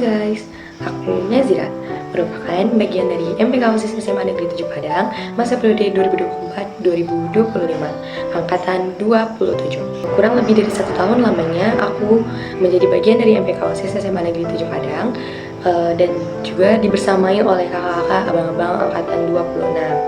guys, aku Nazira, merupakan bagian dari MPK OSIS SMA Negeri 7 Padang masa periode 2024-2025, angkatan 27. Kurang lebih dari 1 tahun lamanya aku menjadi bagian dari MPK OSIS SMA Negeri 7 Padang, dan juga dibersamai oleh kakak-kakak abang-abang angkatan 26.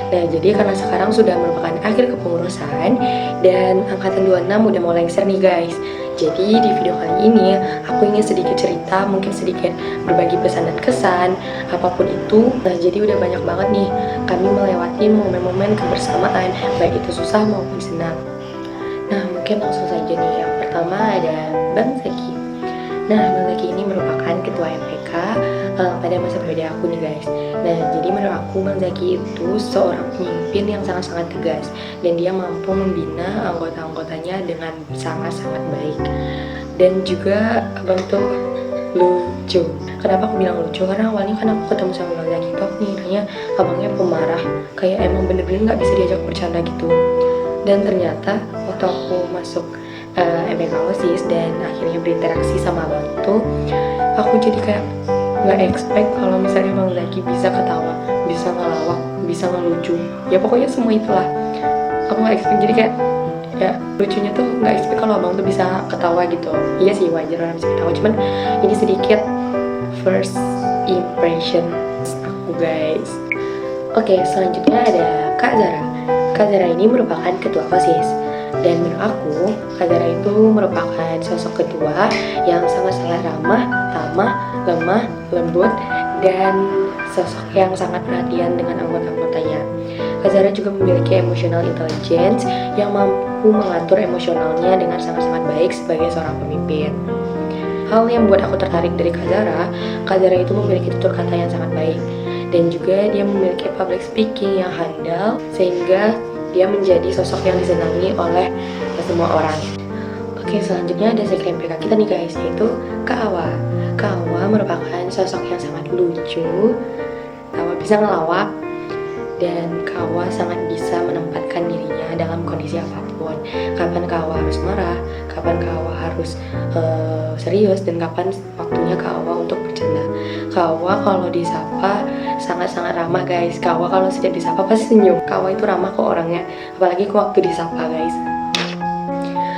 Nah, jadi karena sekarang sudah merupakan akhir kepengurusan dan angkatan 26 udah mau lengser nih guys. Jadi di video kali ini aku ingin sedikit cerita, mungkin sedikit berbagi pesan dan kesan, apapun itu. Nah, jadi udah banyak banget nih kami melewati momen-momen kebersamaan, baik itu susah maupun senang. Nah, mungkin langsung saja nih. Yang pertama ada Bang Zaki. Nah, Bang Zaki ini merupakan ketua MPK pada masa periode aku nih guys. Nah, jadi menurut aku Bang Zaki itu seorang pemimpin yang sangat-sangat tegas, dan dia mampu membina anggota-anggotanya dengan sangat-sangat baik. Dan juga abang tuh lucu. Kenapa aku bilang lucu? Karena awalnya kan aku ketemu sama Bang Zaki, aku ngiranya abangnya pemarah, kayak emang bener-bener gak bisa diajak bercanda gitu. Dan ternyata waktu aku masuk MPK OSIS dan akhirnya berinteraksi sama abang itu, aku jadi kayak nggak expect kalau misalnya Bang Zaki bisa ketawa, bisa ngelawak, bisa ngelucu, ya pokoknya semua itulah aku nggak expect. Jadi kayak ya lucunya tuh nggak expect kalau abang tuh bisa ketawa gitu. Iya sih, wajar orang bisa ketawa, cuman ini sedikit first impression aku guys. Oke, selanjutnya ada Kak Zara. Kak Zara ini merupakan ketua OSIS, dan menurut aku Kak Zara itu merupakan sosok ketua yang sangat-sangat ramah, tamah, lemah, lembut, dan sosok yang sangat perhatian dengan anggota-anggotanya. Kak Zara juga memiliki emotional intelligence yang mampu mengatur emosionalnya dengan sangat-sangat baik sebagai seorang pemimpin. Hal yang membuat aku tertarik dari Kak Zara itu memiliki tutur kata yang sangat baik, dan juga dia memiliki public speaking yang handal, sehingga dia menjadi sosok yang disenangi oleh semua orang. Oke, selanjutnya ada sekre MPK kita nih guys, yaitu Kak Awa. Kak Awa merupakan sosok yang sangat lucu, Kak Awa bisa ngelawak, dan Kak Awa sangat bisa menempatkan dirinya dalam kondisi apapun. Kapan Kak Awa harus marah, kapan Kak Awa harus serius, dan kapan waktunya Kak Awa untuk bercanda. Kak Awa kalau disapa sangat-sangat ramah guys. Kak Awa kalau setiap disapa pasti senyum. Kak Awa itu ramah kok orangnya, apalagi waktu disapa guys.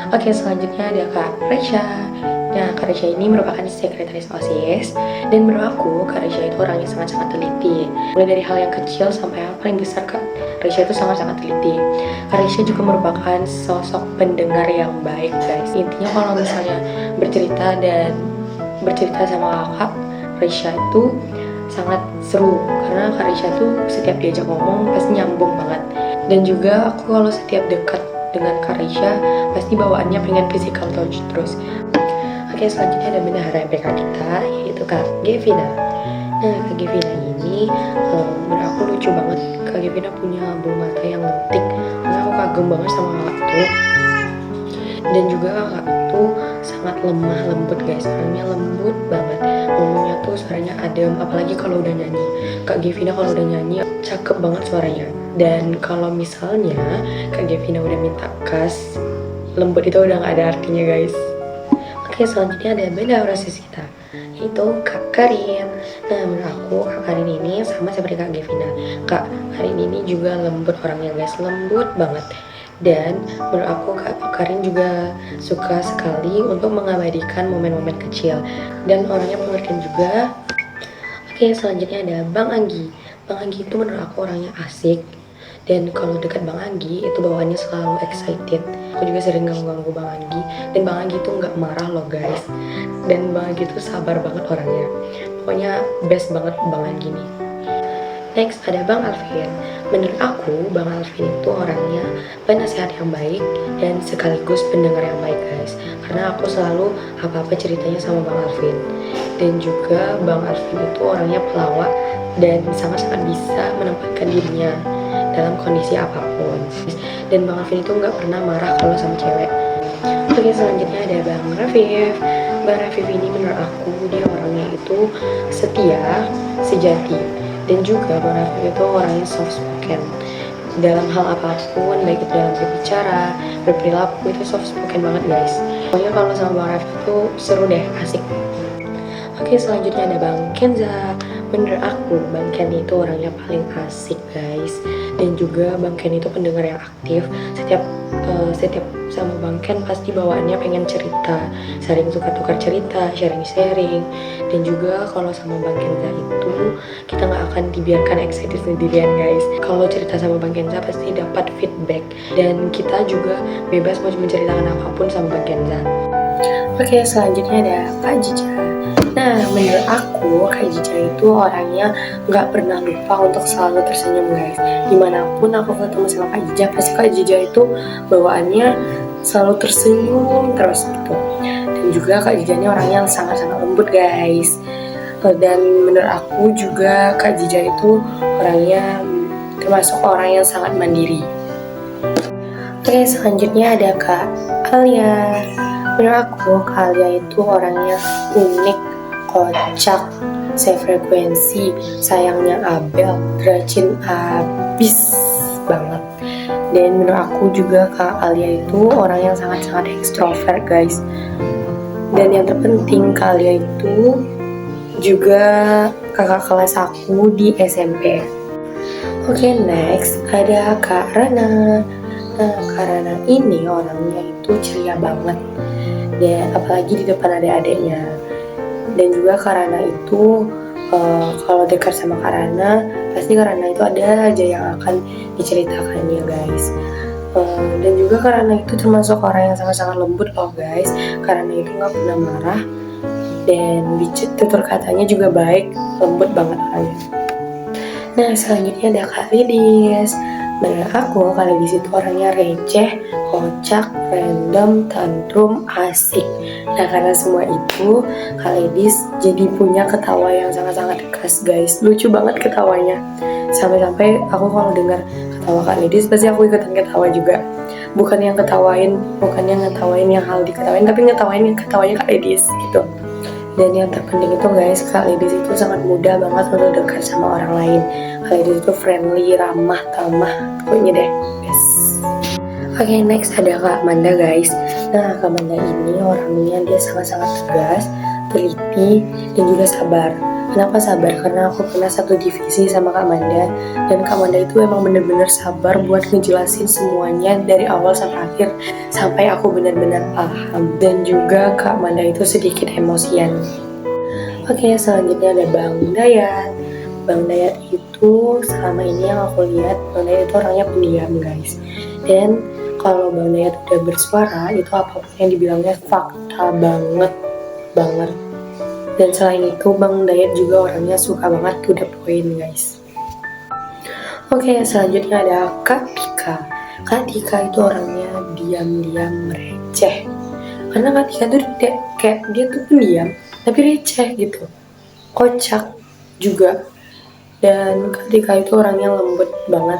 Oke, selanjutnya ada Kak Resha. Nah, Kak Resha ini merupakan sekretaris OSIS, dan menurut aku Kak Resha itu orangnya sangat-sangat teliti. Mulai dari hal yang kecil sampai hal paling besar, Kak Resha itu sangat-sangat teliti. Kak Resha juga merupakan sosok pendengar yang baik guys. Intinya kalau misalnya bercerita sama Kak Resha itu sangat seru, karena Kak Resha tuh setiap diajak ngomong pasti nyambung banget. Dan juga aku kalau setiap dekat dengan Kak Resha pasti bawaannya pengen physical touch terus. Oke, selanjutnya ada bendahara MPK kita, yaitu Kak Gevina. Nah, Kak Gevina ini menurut aku lucu banget. Kak Gevina punya bulu mata yang lentik, karena aku kagum banget sama kakak tuh. Dan juga kakak tuh sangat lemah lembut guys, orangnya lembut banget, ngomongnya tuh suaranya adem, apalagi kalau udah nyanyi. Kak Gevina kalau udah nyanyi cakep banget suaranya. Dan kalau misalnya Kak Gevina udah minta kas, lembut itu udah gak ada artinya guys. Oke, selanjutnya ada bendahara OSIS kita, yaitu Kak Karin. Nah, menurut aku Kak Karin ini sama seperti Kak Gevina. Kak Karin ini juga lembut orangnya guys, lembut banget. Dan menurut aku Kak Karin juga suka sekali untuk mengabadikan momen-momen kecil, dan orangnya pengertian juga. Oke, selanjutnya ada Bang Anggi. Bang Anggi itu menurut aku orangnya asik, dan kalau dekat Bang Anggi itu bawaannya selalu excited. Aku juga sering ganggu-ganggu Bang Anggi, dan Bang Anggi itu nggak marah loh guys. Dan Bang Anggi itu sabar banget orangnya. Pokoknya best banget Bang Anggi nih. Next ada Bang Alvin. Menurut aku Bang Alvin itu orangnya penasehat yang baik dan sekaligus pendengar yang baik guys. Karena aku selalu apa-apa ceritanya sama Bang Alvin. Dan juga Bang Alvin itu orangnya pelawak dan sangat-sangat bisa menempatkan dirinya dalam kondisi apapun. Dan Bang Alvin itu nggak pernah marah kalau sama cewek. Oke, selanjutnya ada Bang Rafif. Bang Rafif ini menurut aku dia orangnya itu setia, sejati, dan juga Bang Rafif itu orangnya soft spoken dalam hal apapun, baik itu dalam berbicara, berperilaku, itu soft spoken banget guys. Pokoknya kalau sama Bang Rafif itu seru deh, asik. Oke, selanjutnya ada Bang Kenza. Menurut aku, Bang Ken itu orangnya paling asik guys. Dan juga Bang Ken itu pendengar yang aktif. Setiap sama Bang Ken pasti bawaannya pengen cerita, sering tukar-tukar cerita, sharing-sharing. Dan juga kalau sama Bang Kenza itu kita nggak akan dibiarkan excited sendirian guys. Kalau cerita sama Bang Kenza pasti dapat feedback. Dan kita juga bebas mau menceritakan apapun sama Bang Kenza. Oke, selanjutnya ada Kak Jica. Nah, menurut aku Kak Jica itu orangnya nggak pernah lupa untuk selalu tersenyum guys. Dimanapun aku ketemu sama Kak Jica, pasti Kak Jica itu bawaannya selalu tersenyum terus gitu. Dan juga Kak Jica ini orangnya yang sangat-sangat lembut guys. Dan menurut aku juga Kak Jica itu orangnya termasuk orang yang sangat mandiri. Oke, selanjutnya ada Kak Alia. Menurut aku, Kak Alia itu orangnya unik, kocak, sefrekuensi, sayangnya Abel, rajin abis banget. Dan menurut aku juga Kak Alia itu orang yang sangat-sangat ekstrovert guys. Dan yang terpenting Kak Alia itu juga kakak kelas aku di SMP. Oke, next ada Kak Rana. Nah, Kak Rana ini orangnya itu ceria banget. Dan apalagi di depan adik-adiknya. Dan juga Kak Rana itu kalau dekat sama Kak Rana, pasti Kak Rana itu ada aja yang akan diceritakannya guys. Dan juga Kak Rana itu termasuk orang yang sangat-sangat lembut loh guys. Kak Rana itu nggak pernah marah, dan tutur katanya juga baik, lembut banget orangnya. Nah, selanjutnya ada Kak Lidis. Menurut aku, Kak Lidis itu orangnya receh, kocak, random, tantrum, asik. Nah, karena semua itu, Kak Lidis jadi punya ketawa yang sangat-sangat khas guys. Lucu banget ketawanya. Sampai-sampai aku kalau dengar ketawa Kak Lidis, pasti aku ikutan ketawa juga. Bukan yang ngetawain yang hal diketawain, tapi ngetawain yang ketawanya Kak Lidis gitu. Dan yang terpenting itu guys, Kak Lidis itu sangat mudah banget untuk dekat sama orang lain. Kak Lidis itu friendly, ramah, tamah, pokoknya deh, yes. Oke, next ada Kak Manda guys. Nah, Kak Manda ini orangnya dia sangat-sangat tegas, teliti, dan juga sabar. Kenapa sabar? Karena aku pernah satu divisi sama Kak Manda. Dan Kak Manda itu emang bener-bener sabar buat ngejelasin semuanya dari awal sampai akhir, sampai aku benar-benar paham. Dan juga Kak Manda itu sedikit emosian. Oke, selanjutnya ada Bang Dayat. Bang Dayat itu selama ini yang aku lihat, Bang Dayat itu orangnya pendiam guys. Dan kalau Bang Dayat udah bersuara, itu apapun yang dibilangnya fakta banget. Dan selain itu, Bang Dayat juga orangnya suka banget to the point guys. Oke, selanjutnya ada Kak Tika. Kak Tika itu orangnya diam-diam receh. Karena Kak Tika tuh kayak dia tuh pendiam, tapi receh gitu. Kocak juga. Dan Kak Tika itu orangnya lembut banget,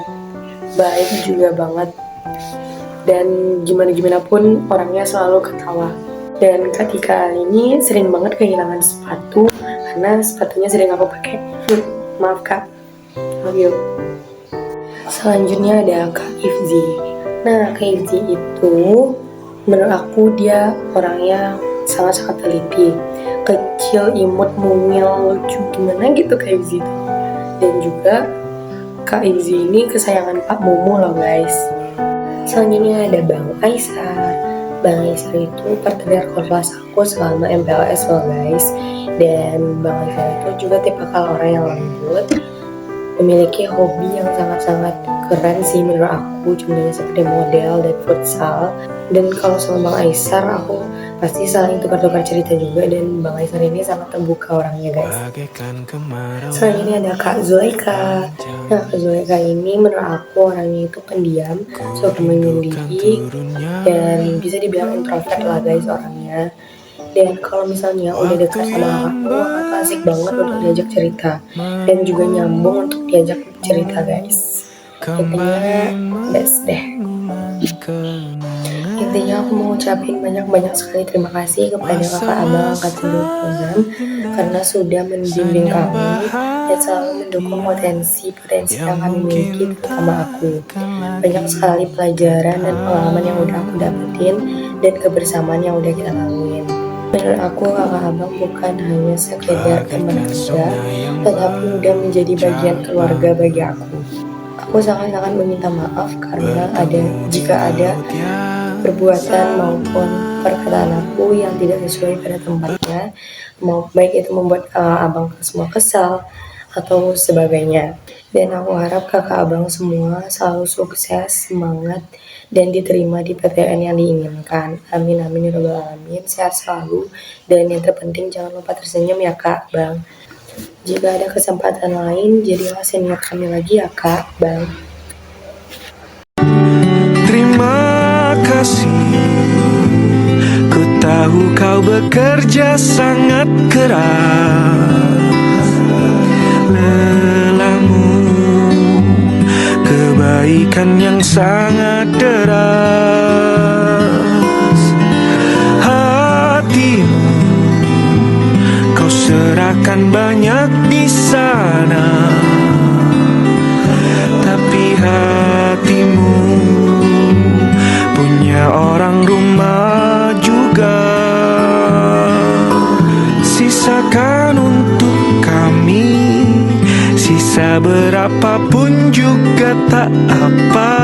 baik juga banget. Dan gimana pun orangnya selalu ketawa. Dan Kak Tika ini sering banget kehilangan sepatu karena sepatunya sering aku pakai. Maaf Kak, love you. Selanjutnya ada Kak Ifzi. Nah, Kak Ifzi itu menurut aku dia orangnya sangat-sangat teliti, kecil, imut, mungil, lucu, gimana gitu Kak Ifzi itu. Dan juga Kak Ifzi ini kesayangan Pak Momo loh guys. Selanjutnya ada Bang Aisar. Bang Aisar itu partner kelas aku selama MPLS loh guys. Dan Bang Aisar itu juga tipikal orang yang lembut, memiliki hobi yang sangat-sangat keren sih menurut aku, contohnya seperti model dan futsal. Dan kalau sama Bang Aisar aku pasti saling tukar-tukar cerita juga, dan Bang Aisar ini sangat terbuka orangnya guys. Selanjutnya ada Kak Zulaika. Nah, Kak Zulaika ini menurut aku orangnya itu pendiam, suka menyendiri, dan bisa dibilang introvert lah guys orangnya. Dan kalau misalnya udah dekat sama aku tuh asik banget untuk diajak cerita, dan juga nyambung untuk diajak cerita guys. Intinya best deh. Intinya aku mau ucapin banyak sekali terima kasih kepada kakak abang angkatan 26 karena sudah membimbing kami dan selalu mendukung potensi yang kami miliki, terutama aku. Banyak sekali pelajaran dan pengalaman yang udah aku dapetin dan kebersamaan yang udah kita laluin. Menurut aku kakak abang bukan hanya sekedar teman kerja, tetapi udah menjadi bagian keluarga bagi aku. Aku sangat-sangat meminta maaf karena jika ada perbuatan maupun perkataan aku yang tidak sesuai pada tempatnya, mau baik itu membuat kakak abang semua kesal atau sebagainya. Dan aku harap kakak abang semua selalu sukses, semangat, dan diterima di PTN yang diinginkan. Amin amin ya rabbal alamin. Sehat selalu, dan yang terpenting jangan lupa tersenyum ya kak, bang. Jika ada kesempatan lain, jadilah senior kami lagi ya kak, bang. Terima kasih, ku tahu kau bekerja sangat keras. Lelahmu, kebaikan yang sangat deras. Hatimu kau serahkan banyak di sana, tapi hatimu punya orang rumah juga. Sisakan untuk kami, sisa berapapun juga tak apa.